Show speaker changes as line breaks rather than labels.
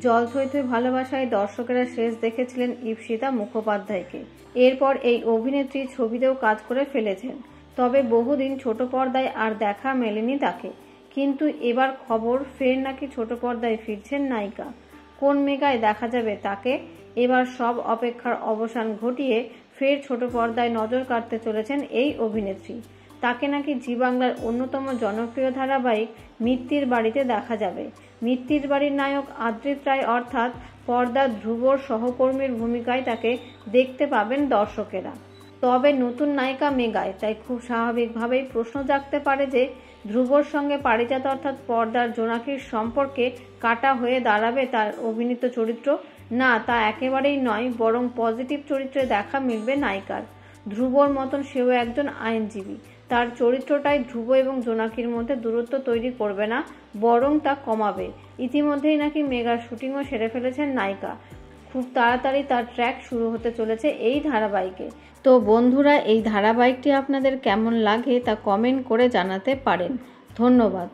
জল থই থই ভালোবাসায় দর্শকেরা শেষ দেখেছিলেন ঈপ্সিতা মুখোপাধ্যায়কে। এরপর এই অভিনেত্রী ছবিতেও কাজ করে ফেলেছেন, তবে বহুদিন ছোট পর্দায় আর দেখা মেলেনি তাকে। কিন্তু এবার খবর ফের নাকি ছোট পর্দায় ফিরছেন নায়িকা। কোন মেগায় দেখা যাবে তাকে? এবার সব অপেক্ষার অবসান ঘটিয়ে ফের ছোট পর্দায় নজর কাটতে চলেছেন এই অভিনেত্রী। তাকে নাকি জি বাংলার অন্যতম জনপ্রিয় ধারাবাহিক মিত্তির বাড়িতে দেখা যাবে। মিত্তির বাড়ির নায়ক আদ্রিত রায় অর্থাৎ পর্দার ধ্রুবর সহকর্মীর ভূমিকায় তাকে দেখতে পাবেন দর্শকেরা। তবে নতুন নায়িকা মেগায়, তাই খুব স্বাভাবিকভাবেই প্রশ্ন জাগতে পারে যে ধ্রুবর সঙ্গে পারিজাত অর্থাৎ পর্দার জোনাকির সম্পর্কে কাটা হয়ে দাঁড়াবে তার অভিনীত চরিত্র। না, তা একেবারেই নয়, বরং পজিটিভ চরিত্রে দেখা মিলবে নায়িকার। ধ্রুবর মতন সেও একজন আইনজীবী। তার চরিত্রটাই ধ্রুব এবং জোনাকির মধ্যে দূরত্ব তৈরি করবে না, বরং তা কমাবে। ইতিমধ্যেই নাকি মেগার শুটিংও সেরে ফেলেছেন নায়িকা। খুব তাড়াতাড়ি তার ট্র্যাক শুরু হতে চলেছে এই ধারাবাহিকে। তো বন্ধুরা, এই ধারাবাহিকটি আপনাদের কেমন লাগে তা কমেন্ট করে জানাতে পারেন। ধন্যবাদ।